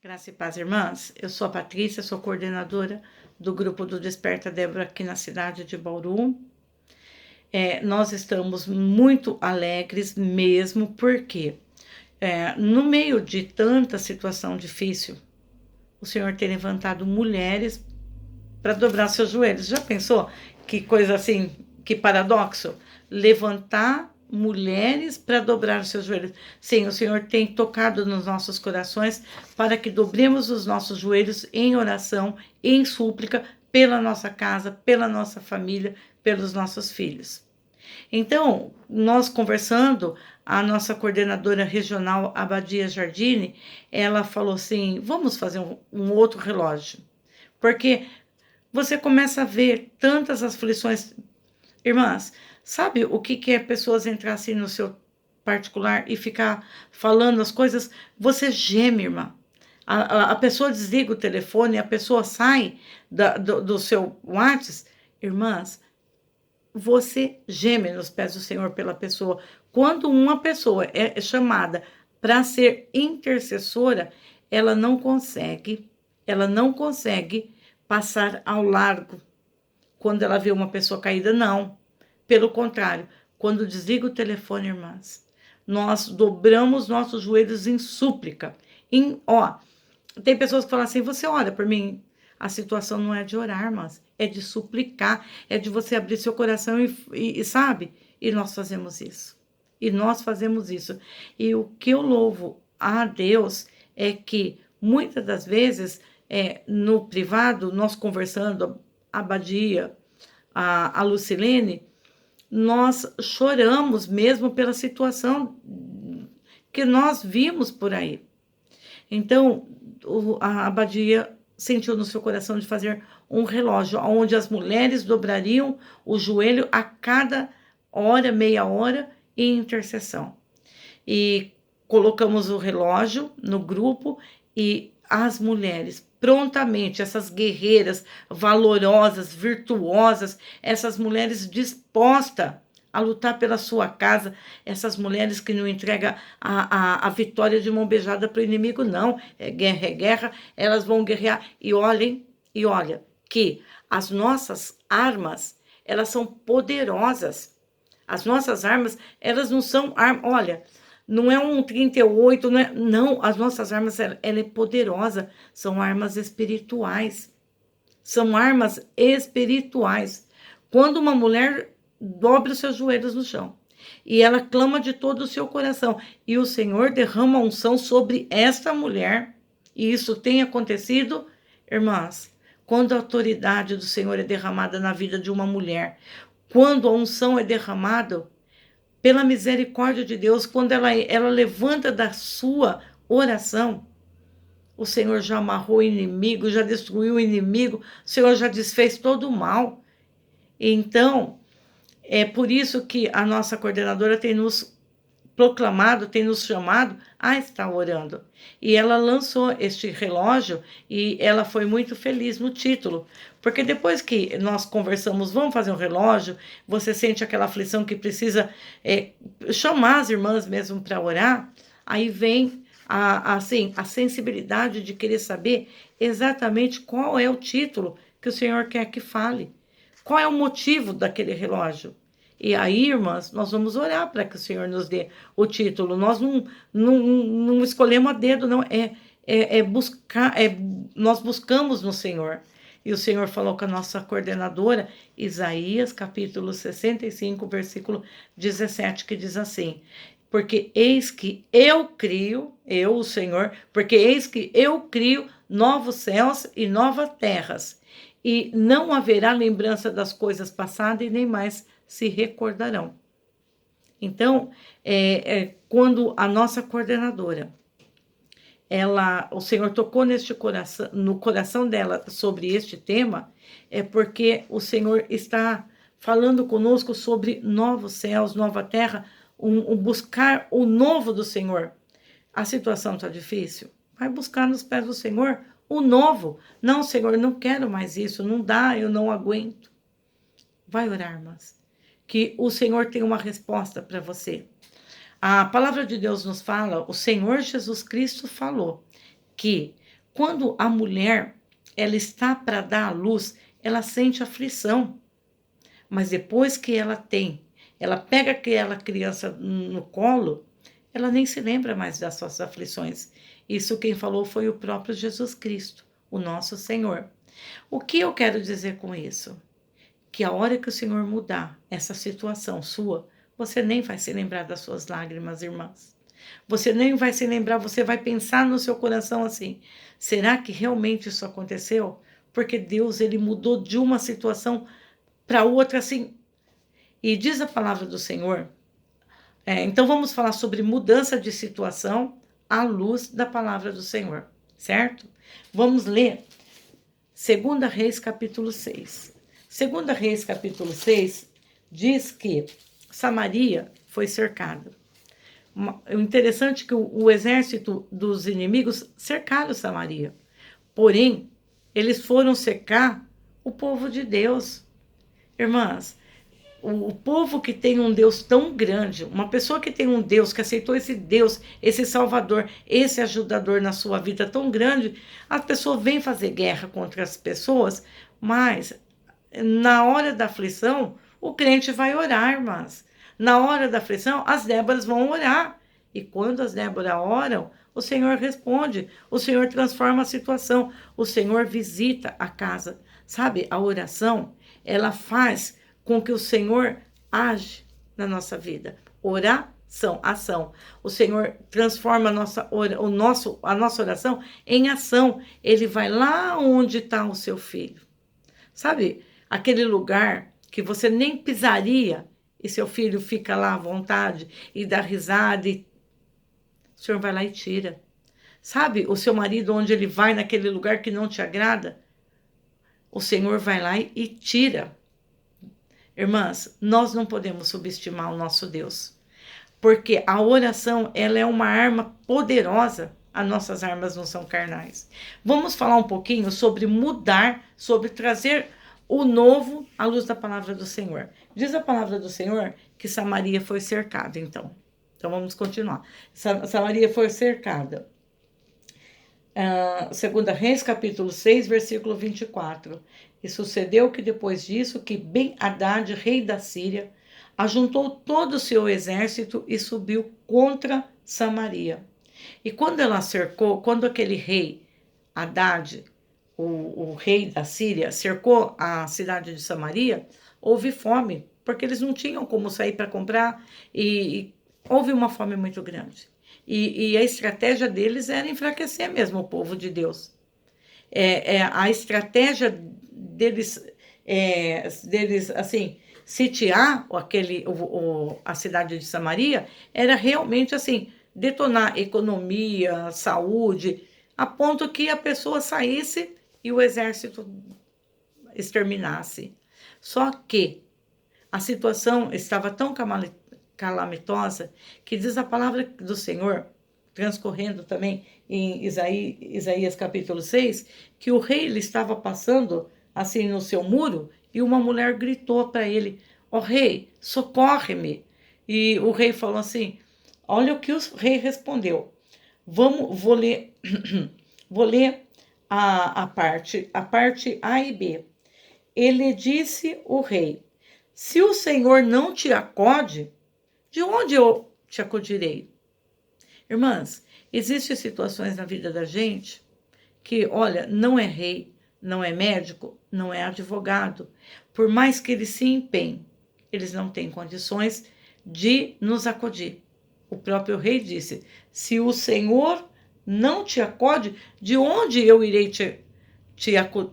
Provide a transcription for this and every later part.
Graça e paz, irmãs. Eu sou a Patrícia, sou coordenadora do grupo do Desperta Débora aqui na cidade de Bauru. Nós estamos muito alegres mesmo, porque no meio de tanta situação difícil, o Senhor tem levantado mulheres para dobrar seus joelhos. Já pensou? Que coisa assim, que paradoxo? Levantar mulheres para dobrar os seus joelhos. Sim, o Senhor tem tocado nos nossos corações para que dobremos os nossos joelhos em oração, em súplica, pela nossa casa, pela nossa família, pelos nossos filhos. Então, nós conversando, a nossa coordenadora regional, Abadia Jardine, ela falou assim: vamos fazer um outro relógio. Porque você começa a ver tantas aflições. Irmãs, sabe o que é pessoas entrar assim no seu particular e ficar falando as coisas? Você geme, irmã. A pessoa desliga o telefone, a pessoa sai do seu WhatsApp. Irmãs, você geme nos pés do Senhor pela pessoa. Quando uma pessoa é chamada para ser intercessora, ela não consegue passar ao largo quando ela vê uma pessoa caída, não. Pelo contrário, quando desliga o telefone, irmãs, nós dobramos nossos joelhos em súplica. Tem pessoas que falam assim: você ora por mim? A situação não é de orar, mas é de suplicar, é de você abrir seu coração e sabe? E nós fazemos isso. E nós fazemos isso. E o que eu louvo a Deus é que muitas das vezes, no privado, nós conversando, a Abadia, a Lucilene, nós choramos mesmo pela situação que nós vimos por aí. Então, a Abadia sentiu no seu coração de fazer um relógio onde as mulheres dobrariam o joelho a cada hora, meia hora, em intercessão. E colocamos o relógio no grupo e as mulheres prontamente, essas guerreiras valorosas, virtuosas, essas mulheres dispostas a lutar pela sua casa, essas mulheres que não entregam a vitória de mão beijada para o inimigo, não. É guerra, elas vão guerrear. E olha, que as nossas armas, elas são poderosas. As nossas armas, elas não são armas, olha, não é um 38, não, as nossas armas, ela é poderosa, são armas espirituais. São armas espirituais. Quando uma mulher dobra os seus joelhos no chão e ela clama de todo o seu coração e o Senhor derrama unção sobre esta mulher, e isso tem acontecido, irmãs, quando a autoridade do Senhor é derramada na vida de uma mulher, quando a unção é derramada pela misericórdia de Deus, quando ela levanta da sua oração, o Senhor já amarrou o inimigo, já destruiu o inimigo, o Senhor já desfez todo o mal. Então, é por isso que a nossa coordenadora tem nos proclamado, tem nos chamado a estar orando. E ela lançou este relógio e ela foi muito feliz no título, porque depois que nós conversamos, vamos fazer um relógio, você sente aquela aflição que precisa chamar as irmãs mesmo para orar, aí vem a sensibilidade de querer saber exatamente qual é o título que o Senhor quer que fale, qual é o motivo daquele relógio. E aí, irmãs, nós vamos orar para que o Senhor nos dê o título. Nós não escolhemos a dedo, não. Buscar, nós buscamos no Senhor. E o Senhor falou com a nossa coordenadora, Isaías, capítulo 65, versículo 17, que diz assim: porque eis que eu crio, eu, o Senhor, porque eis que eu crio novos céus e novas terras, e não haverá lembrança das coisas passadas e nem mais se recordarão. Então, quando a nossa coordenadora, o Senhor tocou no coração dela sobre este tema, é porque o Senhor está falando conosco sobre novos céus, nova terra, buscar o novo do Senhor. A situação está difícil? Vai buscar nos pés do Senhor o novo. Não, Senhor, não quero mais isso, não dá, eu não aguento. Vai orar, irmãs, que o Senhor tem uma resposta para você. A palavra de Deus nos fala, o Senhor Jesus Cristo falou que Quando a mulher ela está para dar à luz, ela sente aflição, mas depois que ela pega aquela criança no colo, ela nem se lembra mais das suas aflições. Isso quem falou foi o próprio Jesus Cristo, o nosso Senhor. O que eu quero dizer com isso? Que a hora que o Senhor mudar essa situação sua, você nem vai se lembrar das suas lágrimas, irmãs. Você nem vai se lembrar, você vai pensar no seu coração assim: será que realmente isso aconteceu? Porque Deus, ele mudou de uma situação para outra assim. E diz a palavra do Senhor. Então vamos falar sobre mudança de situação à luz da palavra do Senhor, certo? Vamos ler 2 Reis capítulo 6. 2 Reis capítulo 6 diz que Samaria foi cercada. O interessante é que o exército dos inimigos cercaram Samaria. Porém, eles foram cercar o povo de Deus. Irmãs, o povo que tem um Deus tão grande, uma pessoa que tem um Deus, que aceitou esse Deus, esse Salvador, esse ajudador na sua vida tão grande, a pessoa vem fazer guerra contra as pessoas, mas na hora da aflição, o crente vai orar, irmãs. Na hora da aflição, as Déboras vão orar. E quando as Déboras oram, o Senhor responde, o Senhor transforma a situação, o Senhor visita a casa. Sabe, a oração, ela faz com que o Senhor age na nossa vida. Oração, ação. O Senhor transforma a nossa oração em ação. Ele vai lá onde está o seu filho. Sabe, aquele lugar que você nem pisaria e seu filho fica lá à vontade e dá risada e o Senhor vai lá e tira. Sabe, o seu marido onde ele vai naquele lugar que não te agrada, o Senhor vai lá e tira. Irmãs, nós não podemos subestimar o nosso Deus, porque a oração, ela é uma arma poderosa. As nossas armas não são carnais. Vamos falar um pouquinho sobre mudar, sobre trazer o novo à luz da palavra do Senhor. Diz a palavra do Senhor que Samaria foi cercada, então. Então vamos continuar. Samaria foi cercada. 2 Reis, capítulo 6, versículo 24. E sucedeu que depois disso, que Ben-Hadad, rei da Síria, ajuntou todo o seu exército e subiu contra Samaria. E quando ela cercou, quando aquele rei, Hadad, o rei da Síria, cercou a cidade de Samaria, houve fome, porque eles não tinham como sair para comprar e houve uma fome muito grande. E a estratégia deles era enfraquecer mesmo o povo de Deus. A estratégia deles, assim, sitiar a cidade de Samaria era realmente assim, detonar economia, saúde, a ponto que a pessoa saísse e o exército exterminasse. Só que a situação estava tão calamitosa que diz a palavra do Senhor, transcorrendo também em Isaías capítulo 6, que o rei ele estava passando assim no seu muro e uma mulher gritou para ele: ó rei, socorre-me. E o rei falou assim, olha o que o rei respondeu. Vou ler, vou ler a parte A e B. Ele disse o rei: se o Senhor não te acode, de onde eu te acudirei? Irmãs, existem situações na vida da gente que, olha, não é rei, não é médico, não é advogado. Por mais que eles se empenhem, eles não têm condições de nos acudir. O próprio rei disse, se o Senhor não te acode, de onde eu irei te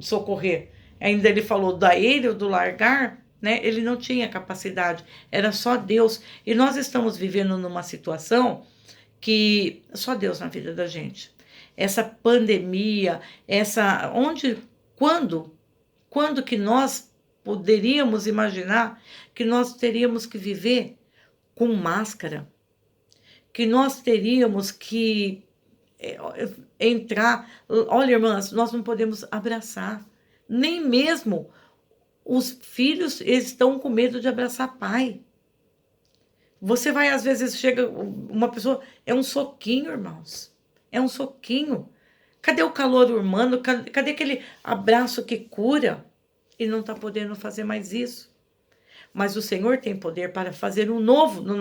socorrer? Ainda ele falou da ele ou do largar, né? Ele não tinha capacidade, era só Deus. E nós estamos vivendo numa situação que só Deus na vida da gente. Essa pandemia, quando que nós poderíamos imaginar que nós teríamos que viver com máscara, que nós teríamos que entrar. Olha, irmãs, nós não podemos abraçar, nem mesmo os filhos estão com medo de abraçar pai. Você vai, às vezes, chega uma pessoa, é um soquinho, irmãos. É um soquinho. Cadê o calor humano? Cadê aquele abraço que cura? E não está podendo fazer mais isso. Mas o Senhor tem poder para fazer um novo na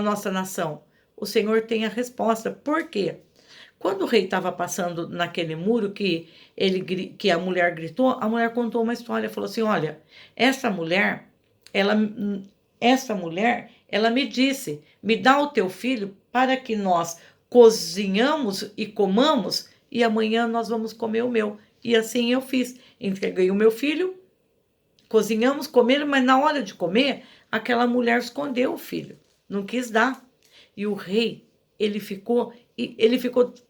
nossa nação. O Senhor tem a resposta. Por quê? Quando o rei estava passando naquele muro que a mulher gritou, a mulher contou uma história, falou assim: olha, ela, essa mulher, ela me disse, me dá o teu filho para que nós cozinhamos e comamos e amanhã nós vamos comer o meu. E assim eu fiz, entreguei o meu filho, cozinhamos, comeram, mas na hora de comer, aquela mulher escondeu o filho, não quis dar. E o rei, ele ficou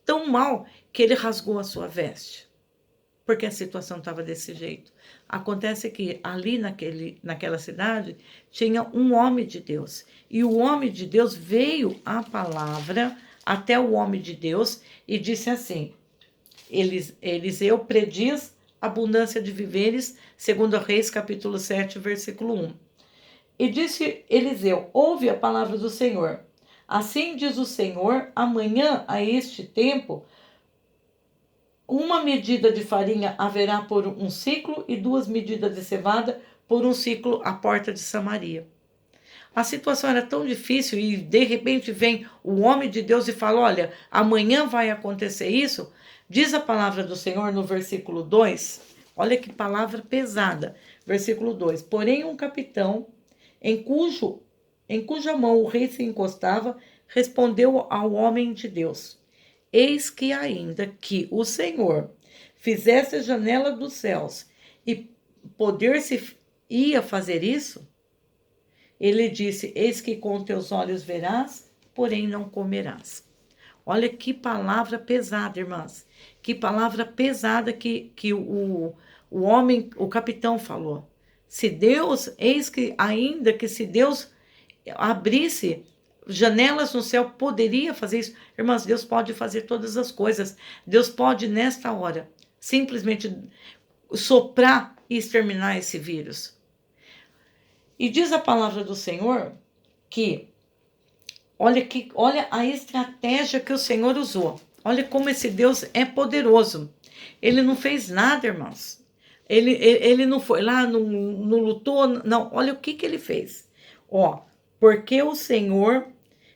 tão mal que ele rasgou a sua veste, porque a situação estava desse jeito. Acontece que ali naquela cidade tinha um homem de Deus, e o homem de Deus veio a palavra até o homem de Deus e disse assim: Eliseu prediz abundância de víveres, segundo Reis, capítulo 7, versículo 1. E disse Eliseu: ouve a palavra do Senhor. Assim diz o Senhor: amanhã, a este tempo, uma medida de farinha haverá por um ciclo e 2 medidas de cevada por um ciclo à porta de Samaria. A situação era tão difícil e de repente vem o homem de Deus e fala: olha, amanhã vai acontecer isso. Diz a palavra do Senhor no versículo 2, olha que palavra pesada. Versículo 2: porém um capitão em cuja mão o rei se encostava, respondeu ao homem de Deus: eis que ainda que o Senhor fizesse a janela dos céus e poder-se ia fazer isso, ele disse: eis que com teus olhos verás, porém não comerás. Olha que palavra pesada, irmãs. Que palavra pesada que o homem, o capitão falou. Se Deus, eis que ainda que se Deus abrisse janelas no céu, poderia fazer isso. Irmãs, Deus pode fazer todas as coisas. Deus pode, nesta hora, simplesmente soprar e exterminar esse vírus. E diz a palavra do Senhor que, olha a estratégia que o Senhor usou. Olha como esse Deus é poderoso. Ele não fez nada, irmãos. Ele não foi lá, não lutou, não. Olha o que ele fez. Porque o Senhor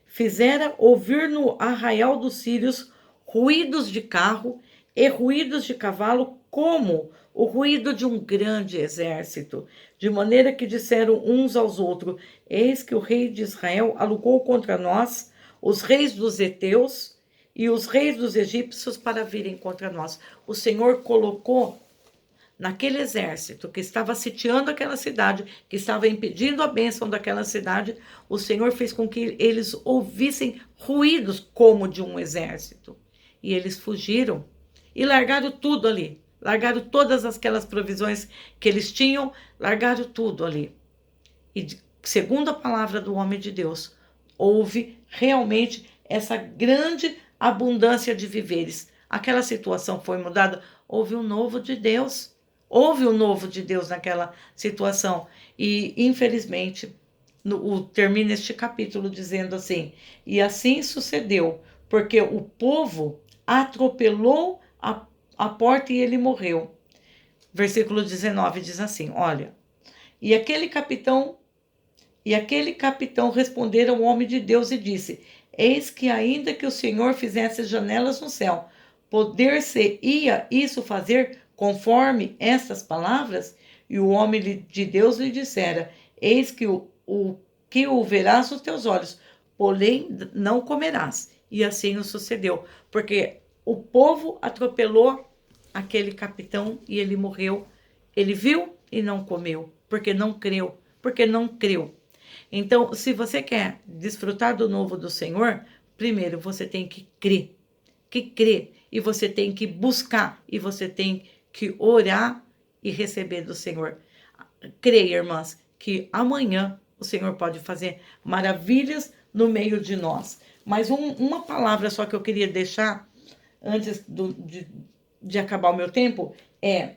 fizera ouvir no arraial dos sírios ruídos de carro e ruídos de cavalo, como o ruído de um grande exército, de maneira que disseram uns aos outros: eis que o rei de Israel alugou contra nós os reis dos heteus e os reis dos egípcios para virem contra nós. O Senhor colocou naquele exército que estava sitiando aquela cidade, que estava impedindo a bênção daquela cidade, o Senhor fez com que eles ouvissem ruídos como de um exército. E eles fugiram e largaram tudo ali. Largaram todas aquelas provisões que eles tinham, largaram tudo ali. E segundo a palavra do homem de Deus, houve realmente essa grande abundância de víveres. Aquela situação foi mudada, houve um novo de Deus. Houve um novo de Deus naquela situação. E, infelizmente, termina este capítulo dizendo assim: e assim sucedeu, porque o povo atropelou a porta e ele morreu. Versículo 19 diz assim: olha, e aquele capitão responderam ao homem de Deus e disse: eis que ainda que o Senhor fizesse janelas no céu, poder-se-ia isso fazer conforme estas palavras? E o homem de Deus lhe dissera: eis que o verás nos teus olhos, porém não comerás. E assim o sucedeu, porque o povo atropelou aquele capitão e ele morreu. Ele viu e não comeu, porque não creu. Então, se você quer desfrutar do novo do Senhor, primeiro você tem que crer. E você tem que buscar, e você tem que orar e receber do Senhor. Creia, irmãs, que amanhã o Senhor pode fazer maravilhas no meio de nós. Mas uma palavra só que eu queria deixar antes de acabar o meu tempo é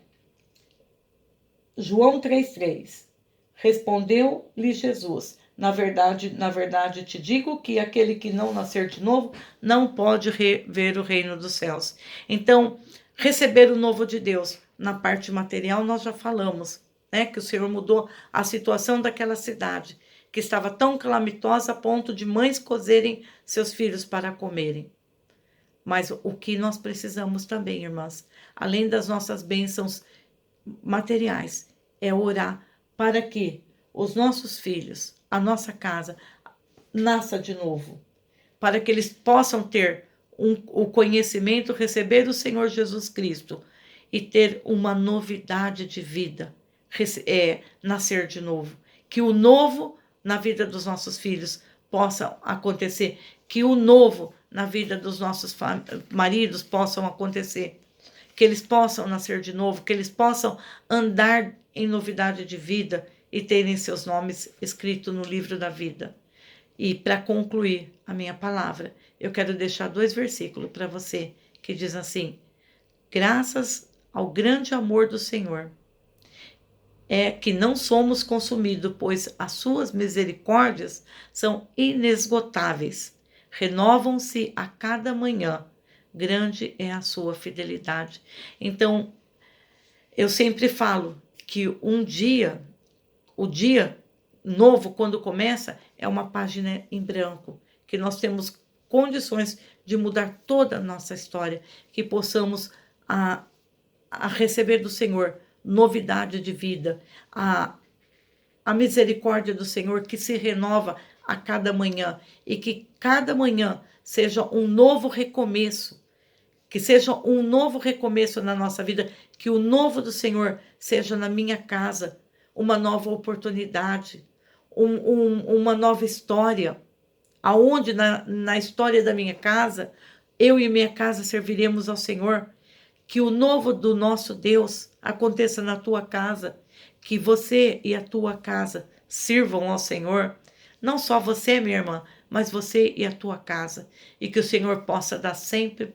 João 3,3. Respondeu-lhe Jesus: Na verdade, te digo que aquele que não nascer de novo não pode ver o reino dos céus. Então, receber o novo de Deus, na parte material, nós já falamos, né? Que o Senhor mudou a situação daquela cidade, que estava tão calamitosa a ponto de mães cozerem seus filhos para comerem. Mas o que nós precisamos também, irmãs, além das nossas bênçãos materiais, é orar para que os nossos filhos, a nossa casa, nasça de novo, para que eles possam ter o conhecimento, receber o Senhor Jesus Cristo e ter uma novidade de vida, nascer de novo. Que o novo na vida dos nossos filhos possa acontecer, que o novo na vida dos nossos maridos possam acontecer, que eles possam nascer de novo, que eles possam andar em novidade de vida e terem seus nomes escritos no livro da vida. E para concluir a minha palavra, eu quero deixar 2 versículos para você, que diz assim: graças ao grande amor do Senhor, é que não somos consumidos, pois as suas misericórdias são inesgotáveis, renovam-se a cada manhã, grande é a sua fidelidade. Então, eu sempre falo que o dia novo, quando começa, é uma página em branco, que nós temos condições de mudar toda a nossa história, que possamos a receber do Senhor novidade de vida, a misericórdia do Senhor que se renova a cada manhã, e que cada manhã seja um novo recomeço, que seja um novo recomeço na nossa vida, que o novo do Senhor seja na minha casa, uma nova oportunidade, uma nova história, aonde na história da minha casa, eu e minha casa serviremos ao Senhor. Que o novo do nosso Deus aconteça na tua casa, que você e a tua casa sirvam ao Senhor, não só você, minha irmã, mas você e a tua casa, e que o Senhor possa dar sempre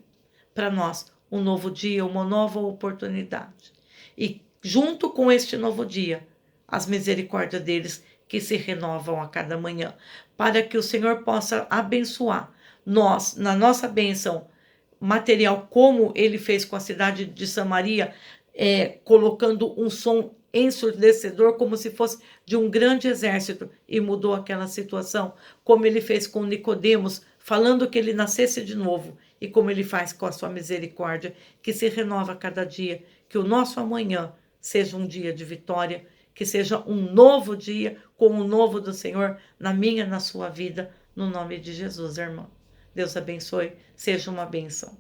para nós um novo dia, uma nova oportunidade. E junto com este novo dia, as misericórdias deles que se renovam a cada manhã, para que o Senhor possa abençoar nós, na nossa bênção material, como ele fez com a cidade de Samaria, colocando um som ensurdecedor, como se fosse de um grande exército, e mudou aquela situação, como ele fez com Nicodemos, falando que ele nascesse de novo, e como ele faz com a sua misericórdia, que se renova a cada dia, que o nosso amanhã seja um dia de vitória, que seja um novo dia, com o novo do Senhor na minha, na sua vida, no nome de Jesus, irmã. Deus abençoe, seja uma bênção.